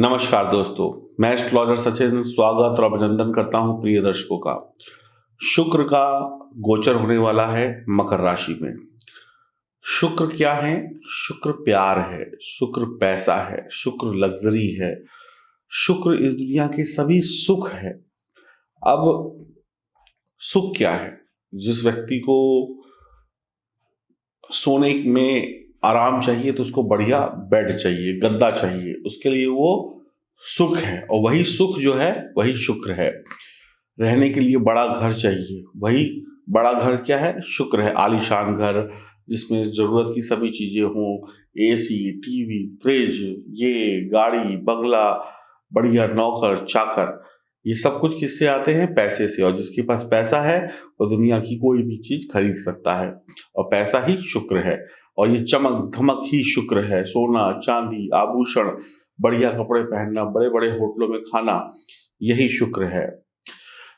नमस्कार दोस्तों, मैं एस्ट्रोलॉजर सचिन स्वागत और अभिनंदन करता हूं प्रिय दर्शकों का। शुक्र का गोचर होने वाला है मकर राशि में। शुक्र क्या है? शुक्र प्यार है, शुक्र पैसा है, शुक्र लग्जरी है, शुक्र इस दुनिया के सभी सुख है। अब सुख क्या है? जिस व्यक्ति को सोने में आराम चाहिए तो उसको बढ़िया बेड चाहिए, गद्दा चाहिए, उसके लिए वो सुख है। और वही सुख जो है वही शुक्र है। रहने के लिए बड़ा घर चाहिए, वही बड़ा घर क्या है? शुक्र है। आलीशान घर जिसमें जरूरत की सभी चीजें हों, एसी, टीवी, फ्रिज, ये गाड़ी, बंगला, बढ़िया नौकर चाकर, ये सब कुछ किससे आते हैं? पैसे से। और जिसके पास पैसा है वो दुनिया की कोई भी चीज खरीद सकता है, और पैसा ही शुक्र है। और ये चमक धमक ही शुक्र है। सोना चांदी आभूषण, बढ़िया कपड़े पहनना, बड़े बड़े होटलों में खाना, यही शुक्र है।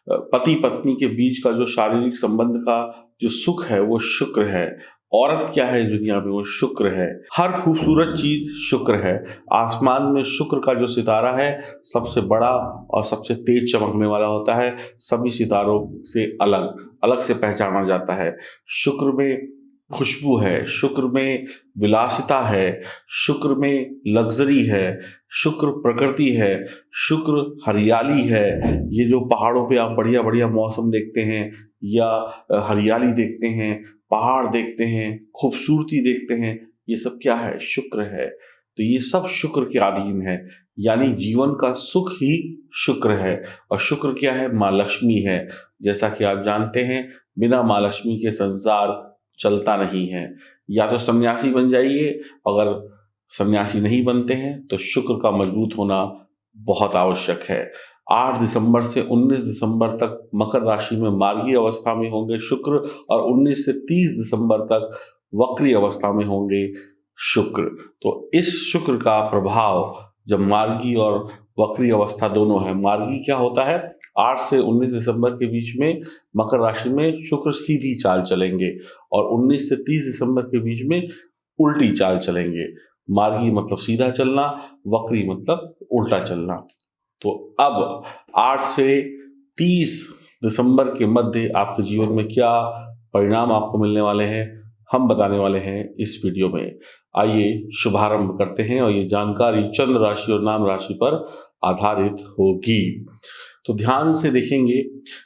पति पत्नी के बीच का जो शारीरिक संबंध का जो सुख है वो शुक्र है। औरत क्या है इस दुनिया में? वो शुक्र है। हर खूबसूरत चीज शुक्र है। आसमान में शुक्र का जो सितारा है सबसे बड़ा और सबसे तेज चमकने वाला होता है, सभी सितारों से अलग अलग से पहचाना जाता है। शुक्र में खुशबू है, शुक्र में विलासिता है, शुक्र में लग्जरी है, शुक्र प्रकृति है, शुक्र हरियाली है। ये जो पहाड़ों पे आप बढ़िया बढ़िया मौसम देखते हैं या हरियाली देखते हैं, पहाड़ देखते हैं, खूबसूरती देखते हैं, ये सब क्या है? शुक्र है। तो ये सब शुक्र के अधीन है, यानी जीवन का सुख ही शुक्र है। और शुक्र क्या है? माँ लक्ष्मी है। जैसा कि आप जानते हैं, बिना माँ लक्ष्मी के संसार चलता नहीं है। या तो सन्यासी बन जाइए, अगर सन्यासी नहीं बनते हैं तो शुक्र का मजबूत होना बहुत आवश्यक है। 8 दिसंबर से 19 दिसंबर तक मकर राशि में मार्गी अवस्था में होंगे शुक्र, और 19 से 30 दिसंबर तक वक्री अवस्था में होंगे शुक्र। तो इस शुक्र का प्रभाव जब मार्गी और वक्री अवस्था दोनों है, मार्गी क्या होता है? 8 से 19 दिसंबर के बीच में मकर राशि में शुक्र सीधी चाल चलेंगे, और 19 से 30 दिसंबर के बीच में उल्टी चाल चलेंगे। मार्गी मतलब सीधा चलना, वक्री मतलब उल्टा चलना। तो अब 8 से 30 दिसंबर के मध्य आपके जीवन में क्या परिणाम आपको मिलने वाले हैं, हम बताने वाले हैं इस वीडियो में। आइए शुभारंभ करते हैं, और ये जानकारी चंद्र राशि और नाम राशि पर आधारित होगी। तो ध्यान से देखेंगे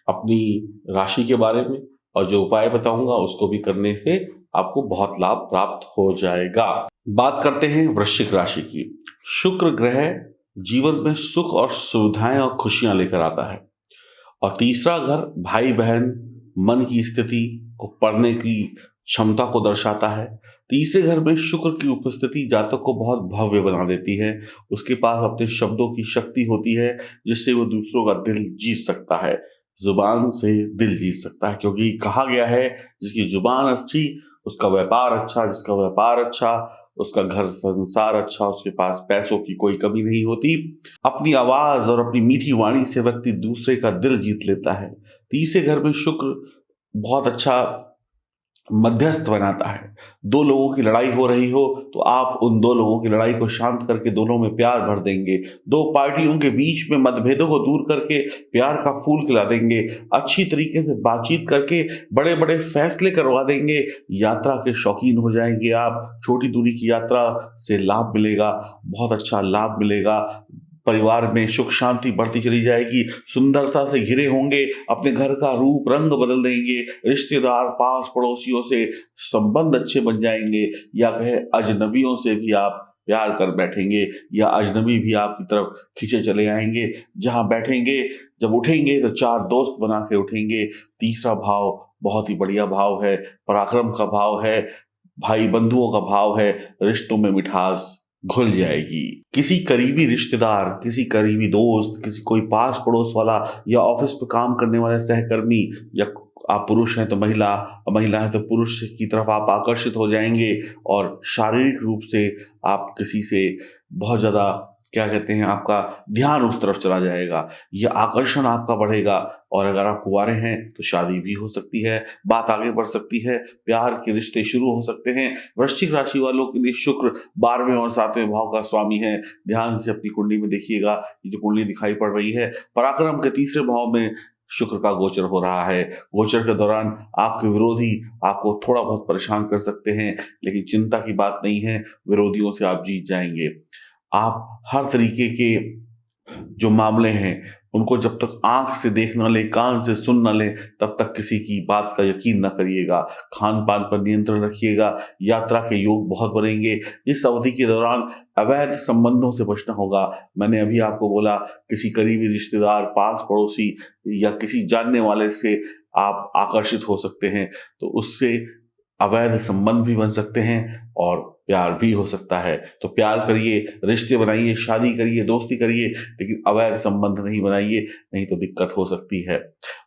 अपनी राशि के बारे में, और जो उपाय बताऊंगा उसको भी करने से आपको बहुत लाभ प्राप्त हो जाएगा। बात करते हैं वृश्चिक राशि की। शुक्र ग्रह जीवन में सुख और सुविधाएं और खुशियां लेकर आता है। और तीसरा घर भाई बहन, मन की स्थिति को पढ़ने की क्षमता को दर्शाता है। तीसरे घर में शुक्र की उपस्थिति जातक को बहुत भव्य बना देती है। उसके पास अपने शब्दों की शक्ति होती है, जिससे वो दूसरों का दिल जीत सकता है। जुबान से दिल जीत सकता है, क्योंकि कहा गया है जिसकी जुबान अच्छी उसका व्यापार अच्छा, जिसका व्यापार अच्छा उसका घर संसार अच्छा, उसके पास पैसों की कोई कमी नहीं होती। अपनी आवाज और अपनी मीठी वाणी से व्यक्ति दूसरे का दिल जीत लेता है। तीसरे घर में शुक्र बहुत अच्छा मध्यस्थ बनाता है। दो लोगों की लड़ाई हो रही हो तो आप उन दो लोगों की लड़ाई को शांत करके दोनों में प्यार भर देंगे। दो पार्टियों के बीच में मतभेदों को दूर करके प्यार का फूल खिला देंगे। अच्छी तरीके से बातचीत करके बड़े बड़े फैसले करवा देंगे। यात्रा के शौकीन हो जाएंगे आप। छोटी दूरी की यात्रा से लाभ मिलेगा, बहुत अच्छा लाभ मिलेगा। परिवार में सुख शांति बढ़ती चली जाएगी। सुंदरता से घिरे होंगे, अपने घर का रूप रंग बदल देंगे। रिश्तेदार पास पड़ोसियों से संबंध अच्छे बन जाएंगे, या कहे अजनबियों से भी आप प्यार कर बैठेंगे, या अजनबी भी आपकी तरफ खींचे चले आएंगे। जहां बैठेंगे, जब उठेंगे तो चार दोस्त बना के उठेंगे। तीसरा भाव बहुत ही बढ़िया भाव है, पराक्रम का भाव है, भाई बंधुओं का भाव है। रिश्तों में मिठास घुल जाएगी। किसी करीबी रिश्तेदार, किसी करीबी दोस्त, किसी कोई पास पड़ोस वाला, या ऑफिस पे काम करने वाले सहकर्मी, या आप पुरुष हैं तो महिला, और महिला है तो पुरुष की तरफ आप आकर्षित हो जाएंगे। और शारीरिक रूप से आप किसी से बहुत ज्यादा क्या कहते हैं, आपका ध्यान उस तरफ चला जाएगा, या आकर्षण आपका बढ़ेगा। और अगर आप कुंवारे हैं तो शादी भी हो सकती है, बात आगे बढ़ सकती है, प्यार के रिश्ते शुरू हो सकते हैं। वृश्चिक राशि वालों के लिए शुक्र 12वें और 7वें भाव का स्वामी है। ध्यान से अपनी कुंडली में देखिएगा, ये जो कुंडली दिखाई पड़ रही है, पराक्रम के 3रे भाव में शुक्र का गोचर हो रहा है। गोचर के दौरान आपके विरोधी आपको थोड़ा बहुत परेशान कर सकते हैं, लेकिन चिंता की बात नहीं है, विरोधियों से आप जीत जाएंगे। आप हर तरीके के जो मामले हैं उनको जब तक आंख से देख न ले, कान से सुन न ले, तब तक किसी की बात का यकीन न करिएगा। खान पान पर नियंत्रण रखिएगा। यात्रा के योग बहुत बनेंगे। इस अवधि के दौरान अवैध संबंधों से बचना होगा। मैंने अभी आपको बोला, किसी करीबी रिश्तेदार, पास पड़ोसी या किसी जानने वाले से आप आकर्षित हो सकते हैं, तो उससे अवैध संबंध भी बन सकते हैं और प्यार भी हो सकता है। तो प्यार करिए, रिश्ते बनाइए, शादी करिए, दोस्ती करिए, लेकिन अवैध संबंध नहीं बनाइए, नहीं तो दिक्कत हो सकती है।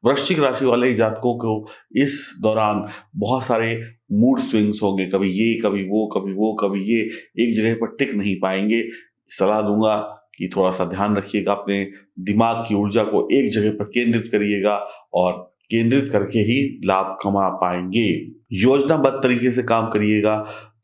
वृश्चिक राशि वाले जातकों को इस दौरान बहुत सारे मूड स्विंग्स होंगे, कभी ये, कभी वो, कभी वो, कभी ये, एक जगह पर टिक नहीं पाएंगे। सलाह दूंगा कि थोड़ा सा ध्यान रखिएगा, अपने दिमाग की ऊर्जा को एक जगह पर केंद्रित करिएगा और केंद्रित करके ही लाभ कमा पाएंगे। योजनाबद्ध तरीके से काम करिएगा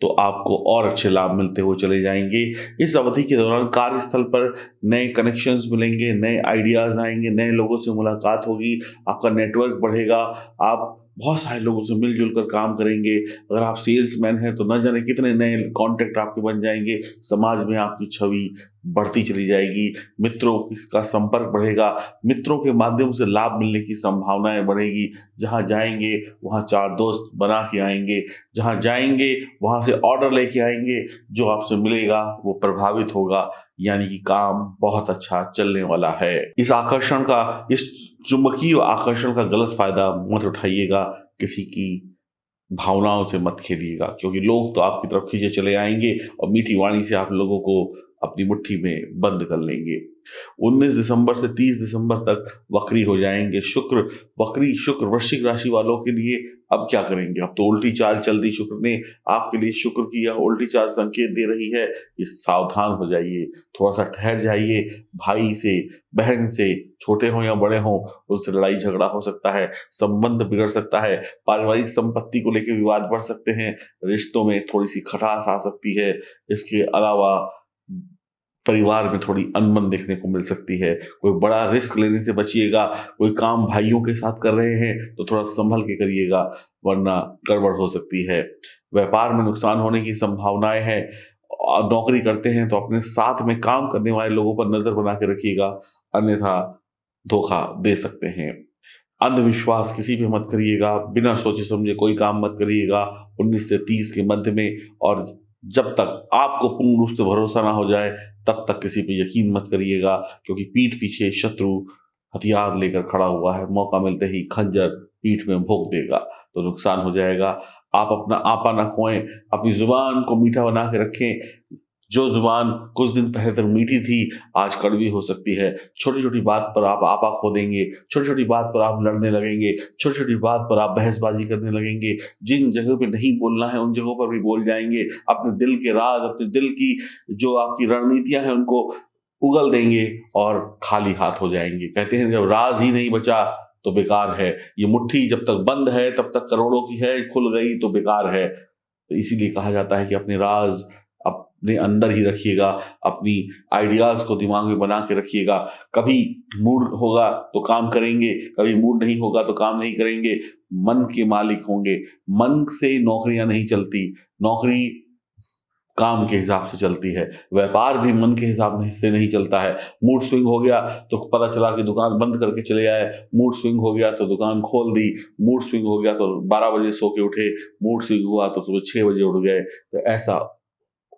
तो आपको और अच्छे लाभ मिलते हुए चले जाएंगे। इस अवधि के दौरान कार्यस्थल पर नए कनेक्शंस मिलेंगे, नए आइडियाज आएंगे, नए लोगों से मुलाकात होगी, आपका नेटवर्क बढ़ेगा, आप बहुत सारे लोगों से मिलजुल कर काम करेंगे। अगर आप सेल्समैन हैं तो न जाने कितने नए कॉन्टेक्ट आपके बन जाएंगे। समाज में आपकी छवि बढ़ती चली जाएगी। मित्रों का संपर्क बढ़ेगा, मित्रों के माध्यम से लाभ मिलने की संभावनाएं बढ़ेगी। जहां जाएंगे वहां 4 दोस्त बना के आएंगे, जहां जाएंगे वहां से ऑर्डर लेके आएंगे, जो आपसे मिलेगा वो प्रभावित होगा, यानी कि काम बहुत अच्छा चलने वाला है। इस आकर्षण का, इस चुंबकीय आकर्षण का गलत फायदा मत उठाइएगा, किसी की भावनाओं से मत खेलिएगा, क्योंकि लोग तो आपकी तरफ खींचे चले आएंगे और मीठी वाणी से आप लोगों को अपनी मुट्ठी में बंद कर लेंगे। 19 दिसंबर से 30 दिसंबर तक वक्री हो जाएंगे शुक्र। वक्री शुक्र वृश्चिक राशि वालों के लिए अब क्या करेंगे? अब तो उल्टी चाल चल दी शुक्र ने आपके लिए। शुक्र की यह उल्टी चाल संकेत दे रही है, इस सावधान हो जाइए, थोड़ा सा ठहर जाइए। भाई से, बहन से, छोटे हों या बड़े हों, उनसे लड़ाई झगड़ा हो सकता है, संबंध बिगड़ सकता है, पारिवारिक संपत्ति को लेकर विवाद बढ़ सकते हैं, रिश्तों में थोड़ी सी खटास आ सकती है। इसके अलावा परिवार में थोड़ी अनबन देखने को मिल सकती है। कोई बड़ा रिस्क लेने से बचिएगा। कोई काम भाइयों के साथ कर रहे हैं तो थोड़ा संभल के करिएगा, वरना गड़बड़ हो सकती है। व्यापार में नुकसान होने की संभावनाएं हैं। नौकरी करते हैं तो अपने साथ में काम करने वाले लोगों पर नजर बना के रखिएगा, अन्यथा धोखा दे सकते हैं। अंधविश्वास किसी पे मत करिएगा, बिना सोचे समझे कोई काम मत करिएगा 19 से 30 के मध्य में। और जब तक आपको पूर्ण रूप से भरोसा ना हो जाए तब तक किसी पे यकीन मत करिएगा, क्योंकि पीठ पीछे शत्रु हथियार लेकर खड़ा हुआ है, मौका मिलते ही खंजर पीठ में भोंक देगा, तो नुकसान हो जाएगा। आप अपना आपा ना खोएं, अपनी जुबान को मीठा बना के रखें। जो जुबान कुछ दिन पहले तक मीठी थी आज कड़वी हो सकती है। छोटी छोटी बात पर आप आपा खो देंगे, छोटी छोटी बात पर आप लड़ने लगेंगे, छोटी छोटी बात पर आप बहसबाजी करने लगेंगे। जिन जगहों पे नहीं बोलना है उन जगहों पर भी बोल जाएंगे। अपने दिल के राज, अपने दिल की जो आपकी रणनीतियां हैं उनको उगल देंगे और खाली हाथ हो जाएंगे। कहते हैं जब राज ही नहीं बचा तो बेकार है। ये मुट्ठी जब तक बंद है तब तक करोड़ों की है, खुल गई तो बेकार है। तो इसीलिए कहा जाता है कि अपने राज अपने अंदर ही रखिएगा, अपनी आइडियाज को दिमाग में बना के रखिएगा। कभी मूड होगा तो काम करेंगे, कभी मूड नहीं होगा तो काम नहीं करेंगे। मन के मालिक होंगे। मन से नौकरियां नहीं चलती, नौकरी काम के हिसाब से चलती है। व्यापार भी मन के हिसाब से नहीं चलता है। मूड स्विंग हो गया तो पता चला कि दुकान बंद करके चले आए, मूड स्विंग हो गया तो दुकान खोल दी, मूड स्विंग हो गया तो 12 बजे सो के उठे, मूड स्विंग हुआ तो सुबह 6 बजे उठ गए। तो ऐसा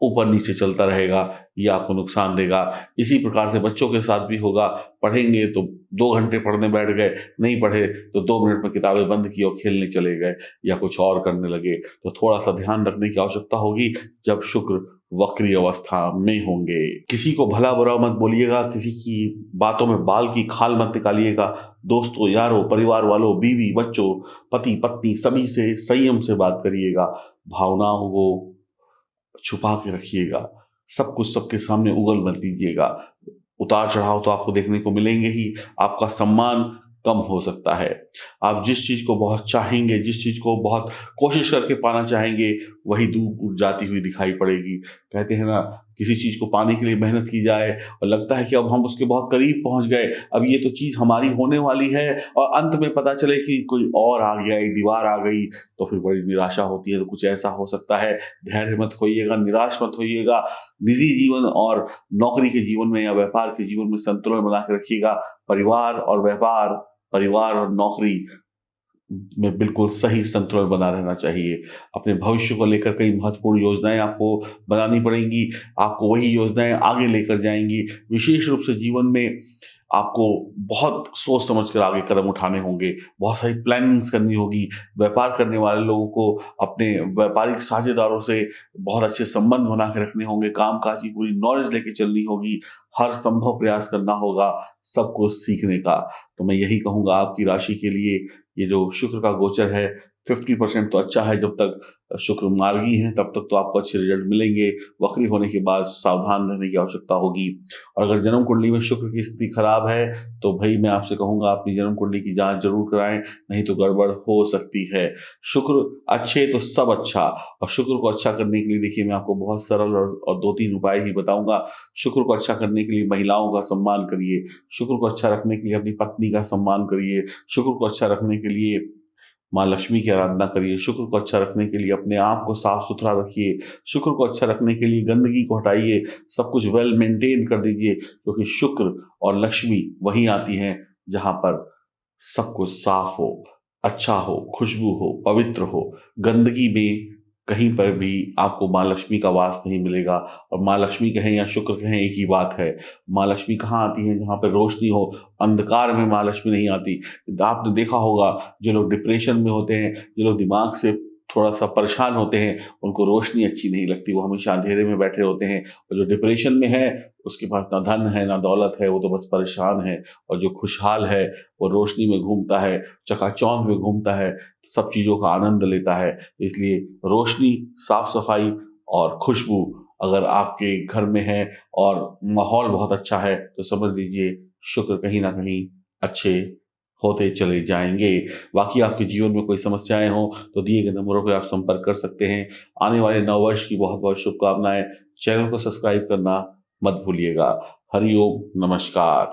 ऊपर नीचे चलता रहेगा, ये आपको नुकसान देगा। इसी प्रकार से बच्चों के साथ भी होगा। पढ़ेंगे तो 2 घंटे पढ़ने बैठ गए, नहीं पढ़े तो 2 मिनट में किताबें बंद की और खेलने चले गए या कुछ और करने लगे। तो थोड़ा सा ध्यान रखने की आवश्यकता होगी जब शुक्र वक्री अवस्था में होंगे। किसी को भला बुरा मत बोलिएगा, किसी की बातों में बाल की खाल मत निकालिएगा। दोस्तों, यारों, परिवार वालों, बीवी, बच्चों, पति पत्नी सभी से संयम से बात करिएगा। भावनाओं को छुपा के रखिएगा। सब कुछ सबके सामने उगल मत दीजिएगा। उतार चढ़ाव तो आपको देखने को मिलेंगे ही, आपका सम्मान कम हो सकता है। आप जिस चीज़ को बहुत चाहेंगे, जिस चीज़ को बहुत कोशिश करके पाना चाहेंगे, वही दूर जाती हुई दिखाई पड़ेगी। कहते हैं ना, किसी चीज़ को पाने के लिए मेहनत की जाए और लगता है कि अब हम उसके बहुत करीब पहुंच गए, अब ये तो चीज़ हमारी होने वाली है, और अंत में पता चले कि कोई और आ गया, एक दीवार आ गई, तो फिर बड़ी निराशा होती है। तो कुछ ऐसा हो सकता है। धैर्य मत खोइएगा, निराश मत होइएगा। निजी जीवन और नौकरी के जीवन में या व्यापार के जीवन में संतुलन बना के रखिएगा। परिवार और व्यापार, परिवार और नौकरी में बिल्कुल सही संतुलन बना रहना चाहिए। अपने भविष्य को लेकर कई महत्वपूर्ण योजनाएं आपको बनानी पड़ेंगी। आपको वही योजनाएं आगे लेकर जाएंगी। विशेष रूप से जीवन में आपको बहुत सोच समझ कर आगे कदम उठाने होंगे, बहुत सारी प्लानिंग्स करनी होगी। व्यापार करने वाले लोगों को अपने व्यापारिक साझेदारों से बहुत अच्छे संबंध बना के रखने होंगे। कामकाज की पूरी नॉलेज लेके चलनी होगी। हर संभव प्रयास करना होगा सब कुछ सीखने का। तो मैं यही कहूँगा आपकी राशि के लिए, ये जो शुक्र का गोचर है 50% तो अच्छा है। जब तक शुक्र मार्गी है तब तक तो आपको अच्छे रिजल्ट मिलेंगे। वक्री होने के बाद सावधान रहने की आवश्यकता होगी। और अगर जन्म कुंडली में शुक्र की स्थिति खराब है तो भाई मैं आपसे कहूंगा अपनी जन्म कुंडली की जांच जरूर कराएं, नहीं तो गड़बड़ हो सकती है। शुक्र अच्छे तो सब अच्छा, और शुक्र को अच्छा करने के लिए देखिए मैं आपको बहुत सरल और 2-3 उपाय ही बताऊंगा। शुक्र को अच्छा करने के लिए महिलाओं का सम्मान करिए। शुक्र को अच्छा रखने के लिए अपनी पत्नी का सम्मान करिए। शुक्र को अच्छा रखने के लिए माँ लक्ष्मी की आराधना करिए। शुक्र को अच्छा रखने के लिए अपने आप को साफ सुथरा रखिए। शुक्र को अच्छा रखने के लिए गंदगी को हटाइए। सब कुछ वेल मेंटेन कर दीजिए, क्योंकि शुक्र और लक्ष्मी वहीं आती हैं जहां पर सब कुछ साफ हो, अच्छा हो, खुशबू हो, पवित्र हो। गंदगी में कहीं पर भी आपको माँ लक्ष्मी का वास नहीं मिलेगा। और माँ लक्ष्मी कहें या शुक्र कहें एक ही बात है। माँ लक्ष्मी कहाँ आती है? जहाँ पर रोशनी हो। अंधकार में माँ लक्ष्मी नहीं आती। आपने देखा होगा जो लोग डिप्रेशन में होते हैं, जो लोग दिमाग से थोड़ा सा परेशान होते हैं, उनको रोशनी अच्छी नहीं लगती, वो हमेशा अंधेरे में बैठे होते हैं। और जो डिप्रेशन में है उसके पास ना धन है ना दौलत है, वो तो बस परेशान है। और जो खुशहाल है वो रोशनी में घूमता है, चकाचौंध में घूमता है, सब चीज़ों का आनंद लेता है। इसलिए रोशनी, साफ सफाई और खुशबू अगर आपके घर में है और माहौल बहुत अच्छा है तो समझ लीजिए शुक्र कहीं ना कहीं अच्छे होते चले जाएंगे। बाकी आपके जीवन में कोई समस्याएं हो तो दिए गए नंबरों पर आप संपर्क कर सकते हैं। आने वाले नववर्ष की बहुत बहुत शुभकामनाएं। चैनल को सब्सक्राइब करना मत भूलिएगा। हरिओम, नमस्कार।